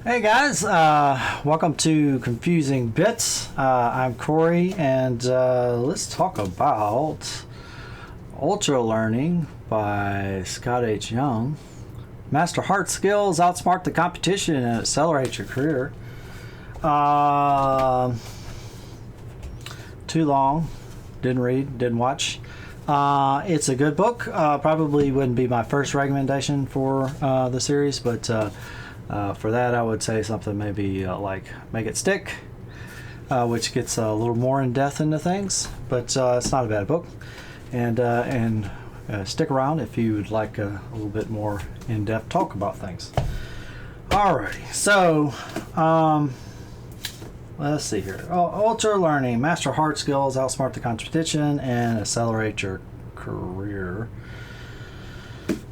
Hey guys, welcome to Confusing Bits. I'm Corey, and let's talk about Ultralearning by Scott H. Young. Master hard skills, outsmart the competition, and accelerate your career. Too long, didn't read, didn't watch. It's a good book. Probably wouldn't be my first recommendation for the series, but for that I would say something maybe like Make It Stick, which gets a little more in depth into things, but it's not a bad book. And stick around if you would like a little bit more in-depth talk about things. Alrighty, so let's see here. Ultralearning, master hard skills, outsmart the competition, and accelerate your career.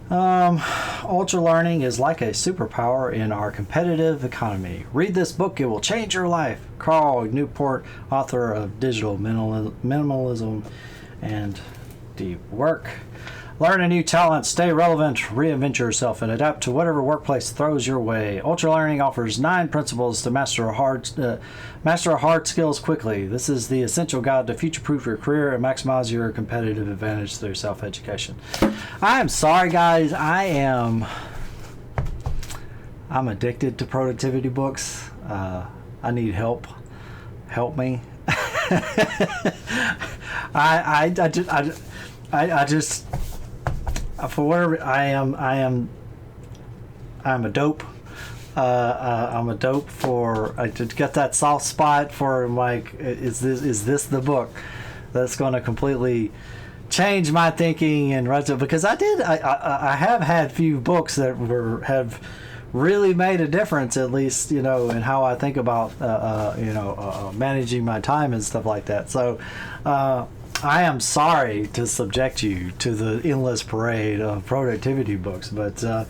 Ultralearning is like a superpower in our competitive economy. Read this book, it will change your life. Carl Newport, author of Digital Minimalism and Deep Work. Learn a new talent, stay relevant, reinvent yourself, and adapt to whatever workplace throws your way. Ultralearning offers 9 principles to master hard skills quickly. This is the essential guide to future-proof your career and maximize your competitive advantage through self-education. I am sorry, guys. I'm addicted to productivity books. I need help. Help me. I just for whatever I'm a dope. I'm a dope for to get that soft spot for like, is this the book that's going to completely change my thinking and because I have had few books that have really made a difference, at least in how I think about managing my time and stuff like that. So I am sorry to subject you to the endless parade of productivity books, but I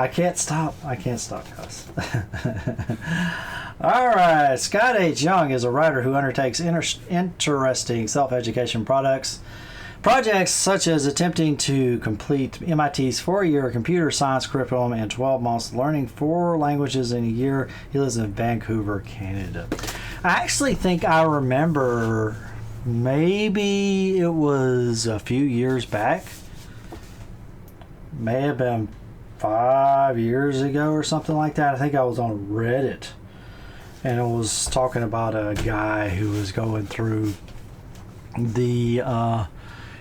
can't stop, guys. All right, Scott H. Young is a writer who undertakes interesting self-education projects such as attempting to complete MIT's 4-year computer science curriculum in 12 months, learning 4 languages in a year. He lives in Vancouver, Canada. I actually think I remember, maybe it was a few years back, may have been 5 years ago or something like that. I think I was on Reddit, and it was talking about a guy who was going through the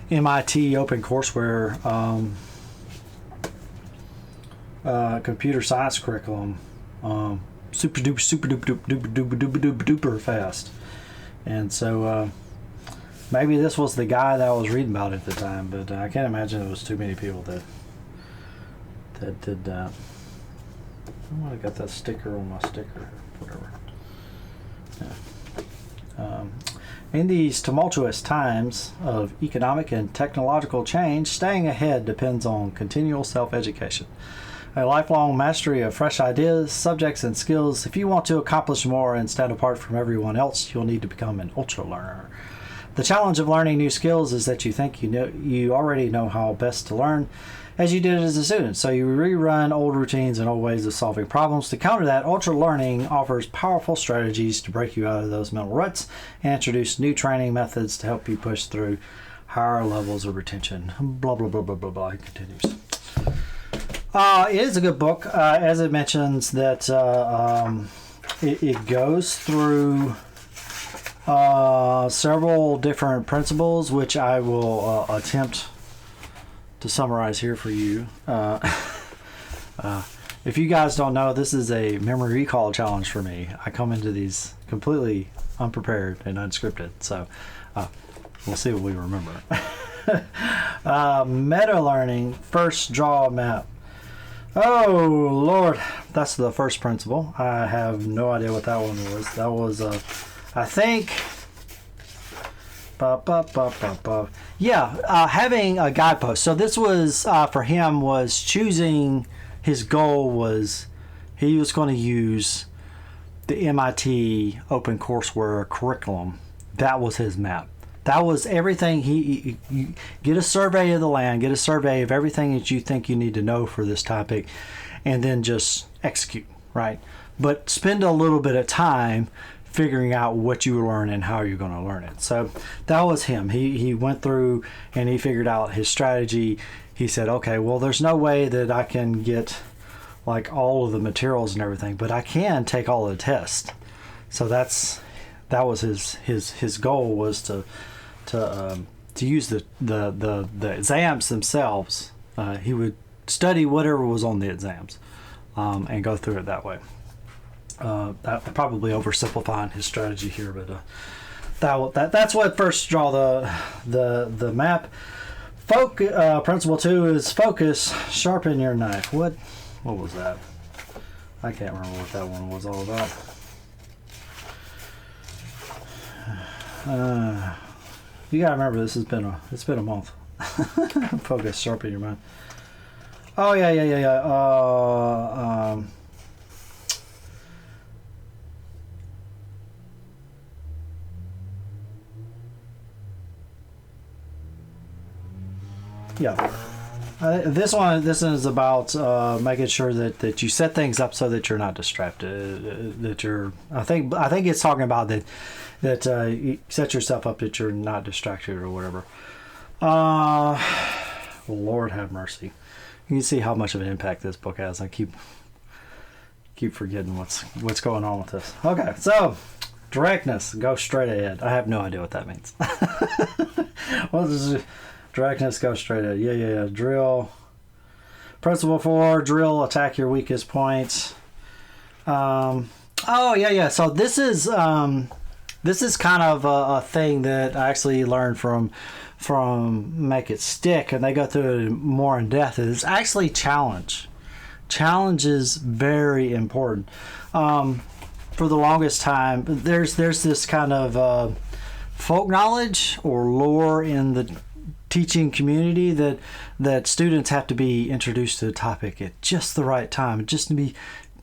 MIT OpenCourseWare computer science curriculum super duper fast. And so maybe this was the guy that I was reading about at the time, but I can't imagine there was too many people that did that. I might have got that sticker on my sticker, whatever. Yeah. In these tumultuous times of economic and technological change, staying ahead depends on continual self-education. A lifelong mastery of fresh ideas, subjects, and skills. If you want to accomplish more and stand apart from everyone else, you'll need to become an ultra learner. The challenge of learning new skills is that you think you already know how best to learn, as you did as a student. So you rerun old routines and old ways of solving problems. To counter that, Ultralearning offers powerful strategies to break you out of those mental ruts and introduce new training methods to help you push through higher levels of retention. Blah, blah, blah, blah, blah, blah. It continues. It is a good book. As it mentions that it goes through several different principles, which I will attempt to summarize here for you. If you guys don't know, this is a memory recall challenge for me. I come into these completely unprepared and unscripted, so we'll see what we remember. Meta learning, first draw a map. Oh Lord, that's the first principle. I have no idea what that one was. That was I think having a guidepost. So this was for him, was choosing, his goal was he was going to use the MIT OpenCourseWare curriculum. That was his map. That was everything. You get a survey of the land, get a survey of everything that you think you need to know for this topic, and then just execute, right? But spend a little bit of time figuring out what you learn and how you're going to learn it. So that was him. He went through and he figured out his strategy. He said, okay, well, there's no way that I can get like all of the materials and everything, but I can take all the tests. So that was his goal, was to use the exams themselves. He would study whatever was on the exams and go through it that way. That probably oversimplifying his strategy here, but that's what first draw the map. Principle 2 is focus, sharpen your knife. What was that? I can't remember what that one was all about. You gotta remember, it's been a month. Focus, sharpen your mind. Oh yeah. This is about making sure that you set things up so that you're not distracted. I think it's talking about that you set yourself up that you're not distracted or whatever. Lord have mercy. You can see how much of an impact this book has. I keep forgetting what's going on with this. Okay, so directness, go straight ahead. I have no idea what that means. What is it? Directness, go straight ahead. Yeah. Drill. Principle 4, drill, attack your weakest points. So this is kind of a thing that I actually learned from Make It Stick, and they go through it more in depth. It's actually challenge. Challenge is very important. For the longest time, there's this kind of folk knowledge or lore in the teaching community that students have to be introduced to the topic at just the right time, just to be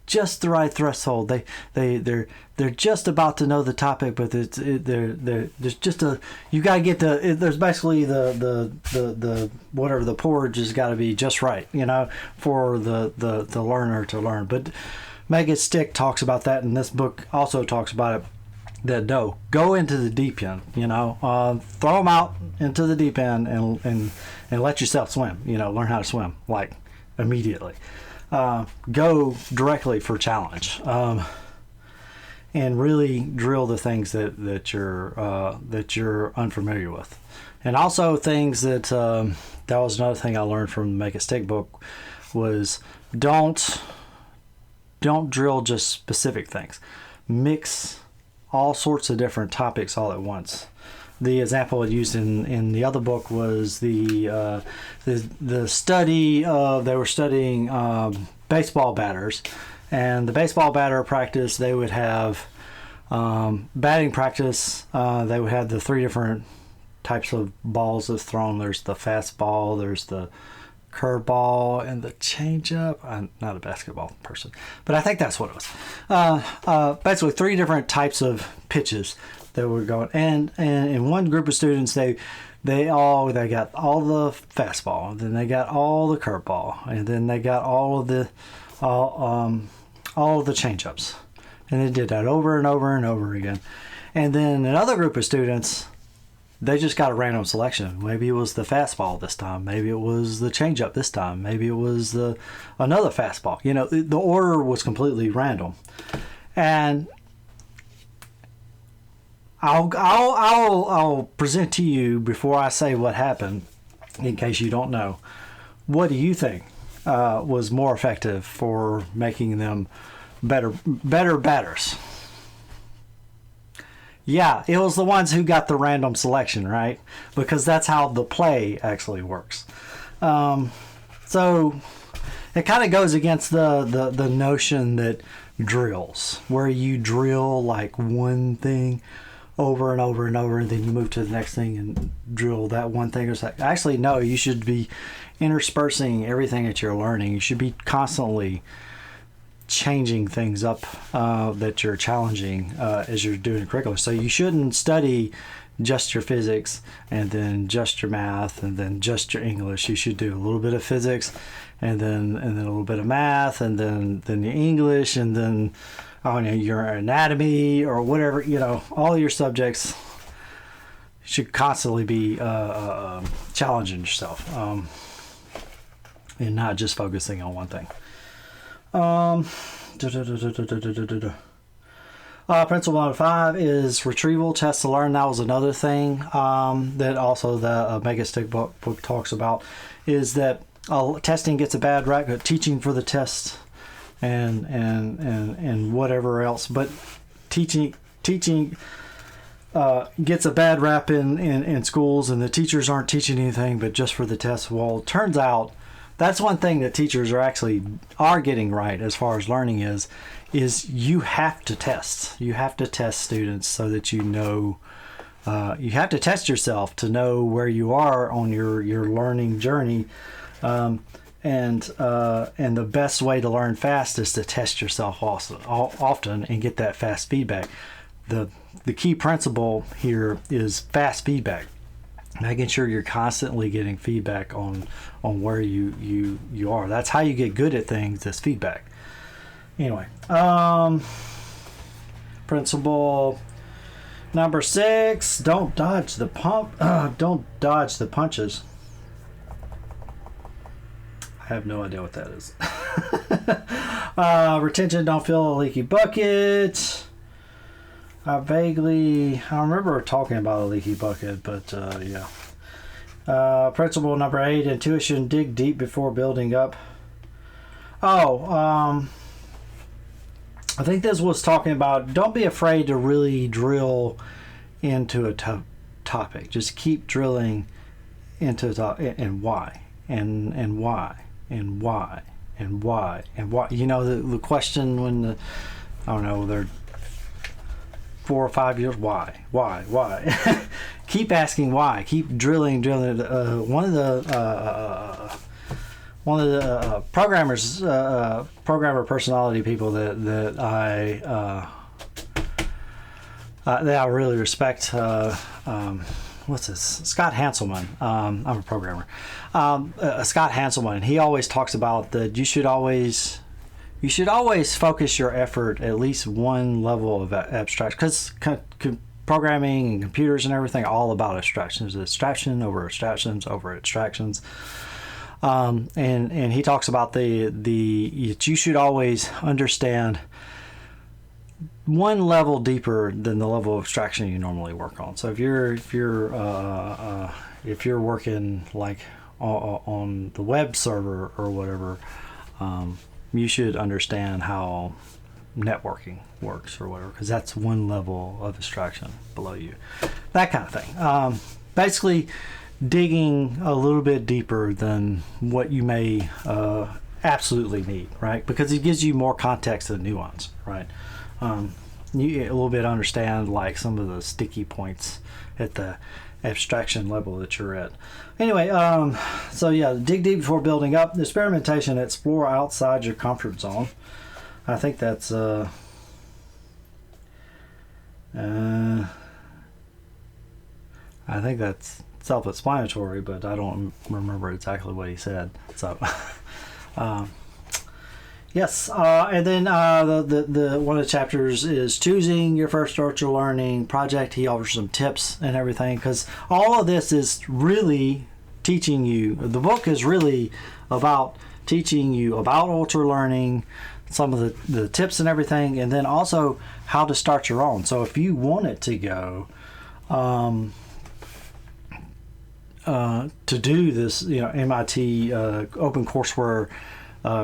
just the right threshold. They're just about to know the topic, but there's just you got to get there's basically the whatever, the porridge has got to be just right, for the learner to learn. But Make It Stick talks about that, and this book also talks about it. That go into the deep end, throw them out into the deep end and let yourself swim, learn how to swim like immediately. Go directly for challenge, and really drill the things that you're unfamiliar with. And also things that was another thing I learned from the Make It Stick book was don't drill just specific things. Mix all sorts of different topics all at once. The example I used in the other book was the study of, they were studying baseball batters, and the baseball batter practice, they would have batting practice. They would have the 3 different types of balls that's thrown. There's the fastball, there's the curveball, and the changeup. I'm not a basketball person, but I think that's what it was. Basically 3 different types of pitches that were going, and in one group of students, they got all the fastball, then they got all the curveball, and then they got all of the changeups, and they did that over and over and over again. And then another group of students, they just got a random selection. Maybe it was the fastball this time. Maybe it was the changeup this time. Maybe it was another fastball. The order was completely random. And I'll present to you before I say what happened, in case you don't know. What do you think was more effective for making them better batters? Yeah, it was the ones who got the random selection, right? Because that's how the play actually works. So it kind of goes against the notion that drills, where you drill like one thing over and over and over, and then you move to the next thing and drill that one thing. Actually, no, you should be interspersing everything that you're learning. You should be constantly changing things up that you're challenging as you're doing curriculum. So you shouldn't study just your physics and then just your math and then just your English. You should do a little bit of physics and then a little bit of math and then your English and then your anatomy or whatever. All your subjects should constantly be challenging yourself and not just focusing on one thing. Principle number 5 is retrieval, test to learn. That was another thing that also the Mega Stick book talks about, is that testing gets a bad rap, teaching for the test and whatever else, but teaching gets a bad rap in schools, and the teachers aren't teaching anything but just for the test. Well, it turns out that's one thing that teachers are getting right as far as learning is you have to test. You have to test students so that you have to test yourself to know where you are on your learning journey. And the best way to learn fast is to test yourself often and get that fast feedback. The key principle here is fast feedback. Making sure you're constantly getting feedback on where you are. That's how you get good at things, is feedback. Anyway, principle number 6: don't dodge the punches. I have no idea what that is. Retention: don't fill a leaky bucket. I remember talking about a leaky bucket, but yeah. Principle number 8: intuition: dig deep before building up. I think this was talking about don't be afraid to really drill into a topic. Just keep drilling into the topic, and why, and why, and why, and why, and why. The question when they're 4 or 5 years, why? Keep asking why. Keep drilling. One of the programmer personality people that I really respect. What's this? Scott Hanselman. I'm a programmer. Scott Hanselman. He always talks about that you should always focus your effort at least one level of abstraction, because programming and computers and everything are all about abstractions. Abstraction over abstractions over abstractions. And he talks about you should always understand one level deeper than the level of abstraction you normally work on. So if you're working like on the web server or whatever, you should understand how networking works or whatever, because that's one level of abstraction below you. That kind of thing. Basically, digging a little bit deeper than what you may absolutely need, right? Because it gives you more context and nuance, right? You a little bit understand like some of the sticky points at the abstraction level that you're at. Anyway, so yeah, dig deep before building up. Experimentation: explore outside your comfort zone. I think that's self-explanatory, but I don't remember exactly what he said. So, yes, and then the one of the chapters is choosing your first Ultralearning project. He offers some tips and everything, because all of this is really teaching you. The book is really about teaching you about Ultralearning, some of the tips and everything, and then also how to start your own. So if you want it to go to do this, MIT OpenCourseWare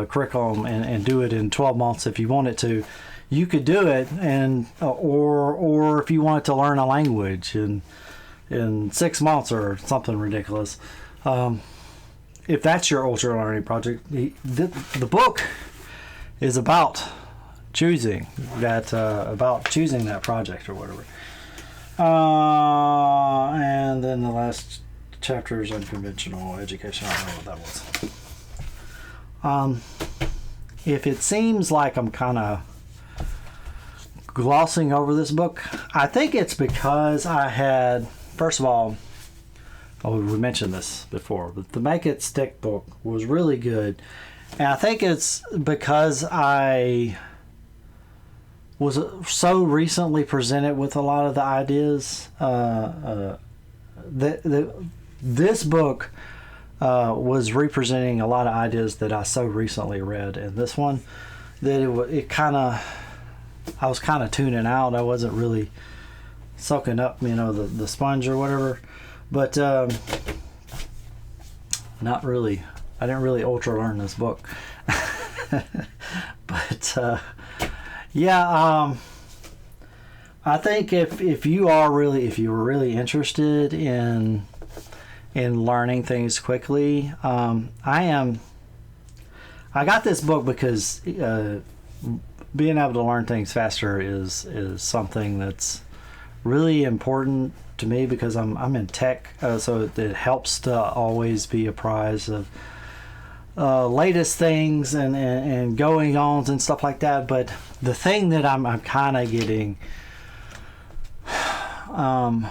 curriculum and do it in 12 months, if you wanted to, you could do it, and or if you wanted to learn a language in 6 months or something ridiculous. If that's your Ultralearning project, the book is about choosing that project or whatever. And then the last chapter is unconventional education. I don't know what that was. If it seems like I'm kind of glossing over this book, I think it's because I had first of all, we mentioned this before, but the Make It Stick book was really good. And I think it's because I was so recently presented with a lot of the ideas. This book was representing a lot of ideas that I so recently read. And this one, that I was kind of tuning out. I wasn't really soaking up, the sponge or whatever. But not really. I didn't really ultra learn this book. But I think if you were really interested in learning things quickly, I got this book because being able to learn things faster is something that's really important to me, because I'm in tech, so it helps to always be apprised of latest things and going ons and stuff like that. But the thing that I'm kind of getting a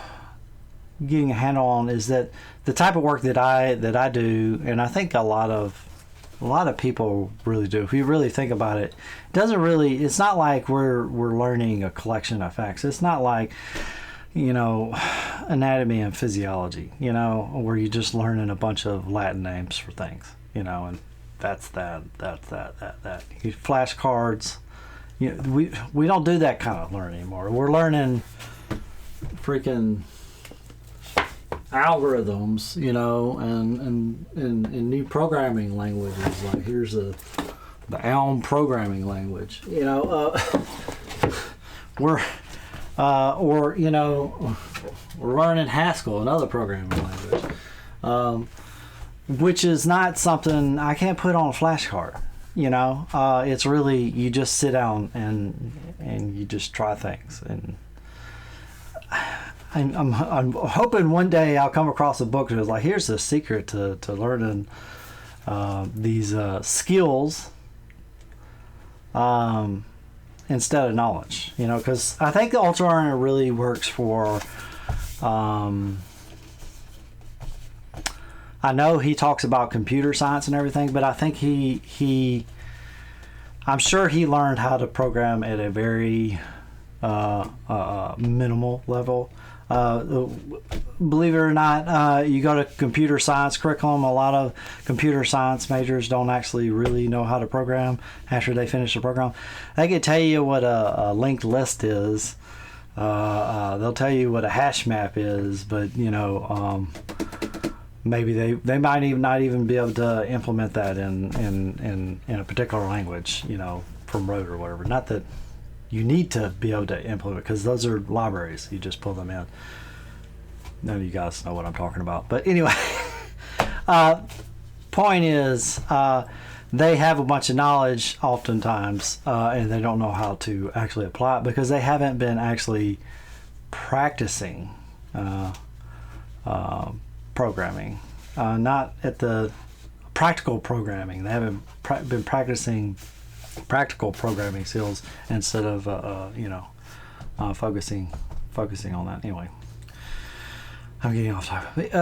handle on is that the type of work that I do, and I think a lot of people really do, if you really think about it, it's not like we're learning a collection of facts. It's not like anatomy and physiology, where you're just learning a bunch of Latin names for things, and that's that. Flashcards, we don't do that kind of learning anymore. We're learning freaking algorithms, and new programming languages. Like here's the Elm programming language, we're learning Haskell, another programming language, which is not something I can't put on a flashcard. It's really, you just sit down and you just try things. And I'm hoping one day I'll come across a book that's like, here's the secret to learning these skills instead of knowledge, because I think the Ultralearning really works for, I know he talks about computer science and everything, but I think I'm sure he learned how to program at a very minimal level. Believe it or not, you go to computer science curriculum, a lot of computer science majors don't actually really know how to program after they finish the program. They can tell you what a linked list is. They'll tell you what a hash map is, but maybe they might even not even be able to implement that in a particular language, from rote or whatever. Not that you need to be able to implement, because those are libraries. You just pull them in. None of you guys know what I'm talking about. But anyway, point is, they have a bunch of knowledge oftentimes, and they don't know how to actually apply it because they haven't been actually practicing programming. Not at the practical programming. They haven't been practicing practical programming skills instead of focusing on that. Anyway, I'm getting off topic.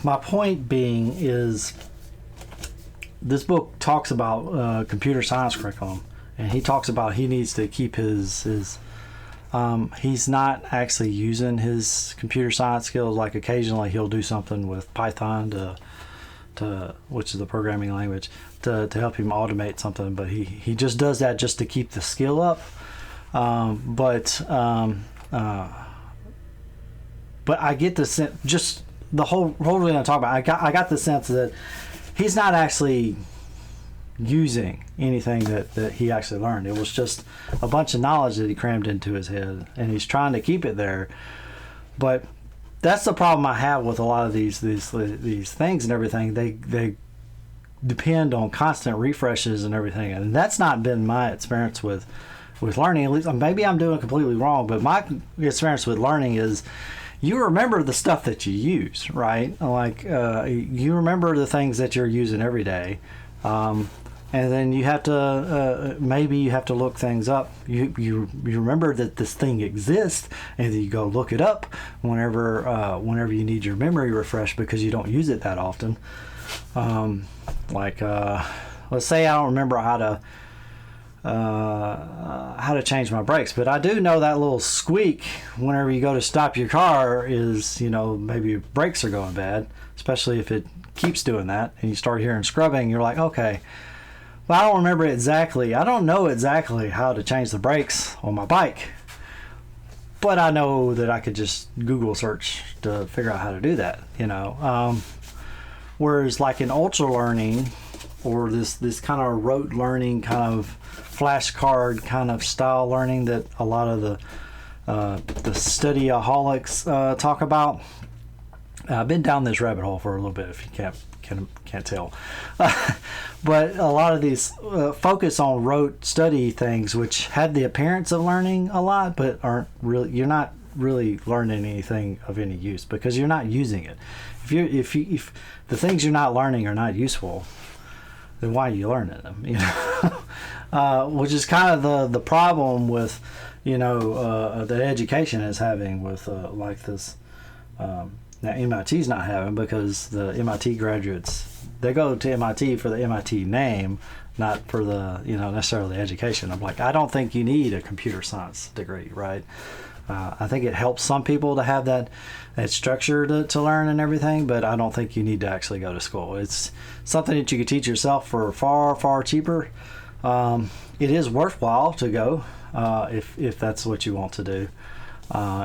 My point being is, this book talks about computer science curriculum, and he talks about he needs to keep his he's not actually using his computer science skills. Like occasionally he'll do something with Python to which is the programming language, to help him automate something, but he just does that just to keep the skill up. But I get the sense, just the whole thing I'm talking about, I got the sense that he's not actually using anything that he actually learned. It was just a bunch of knowledge that he crammed into his head, and he's trying to keep it there. But that's the problem I have with a lot of these things and everything. They depend on constant refreshes and everything, and that's not been my experience with learning. At least maybe I'm doing it completely wrong, but my experience with learning is you remember the stuff that you use, right? Like you remember the things that you're using every day, and And then you have to maybe you have to look things up. You remember that this thing exists, and then you go look it up whenever you need your memory refreshed because you don't use it that often. Let's say I don't remember how to change my brakes, but I do know that little squeak whenever you go to stop your car is, maybe your brakes are going bad, especially if it keeps doing that and you start hearing scrubbing. You're like, okay, well, I don't remember exactly. I don't know exactly how to change the brakes on my bike, but I know that I could just Google search to figure out how to do that, whereas like in Ultralearning, or this kind of rote learning, kind of flashcard kind of style learning that a lot of the studyaholics talk about. I've been down this rabbit hole for a little bit, if you can't tell. But a lot of these focus on rote study things, which had the appearance of learning a lot, but aren't really. You're not really learning anything of any use because you're not using it. If the things you're not learning are not useful, then why are you learning them? Which is kind of the problem with that education is having with like this. Now MIT's not having, because the MIT graduates, they go to MIT for the MIT name, not for the necessarily education. I'm like, I don't think you need a computer science degree, right? I think it helps some people to have that structure to learn and everything, but I don't think you need to actually go to school. It's something that you could teach yourself for far, far cheaper. It is worthwhile to go if that's what you want to do.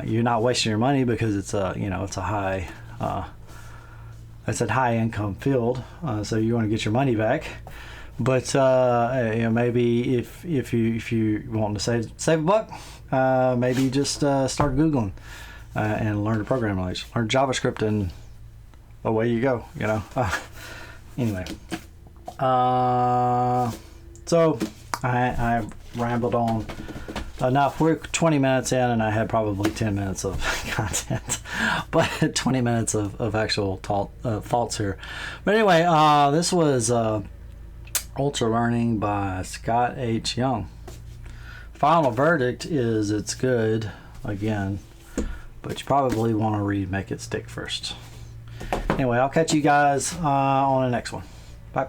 You're not wasting your money because it's a high income field, so you want to get your money back. But maybe if you want to save a buck, maybe just start Googling and learn the programming language, learn JavaScript, and away you go. Anyway, so I rambled on enough. We're 20 minutes in, and I had probably 10 minutes of content, but 20 minutes of actual thoughts here. But anyway, this was Ultralearning by Scott H. Young. Final verdict is it's good, again, but you probably want to read Make It Stick first. Anyway, I'll catch you guys on the next one. Bye.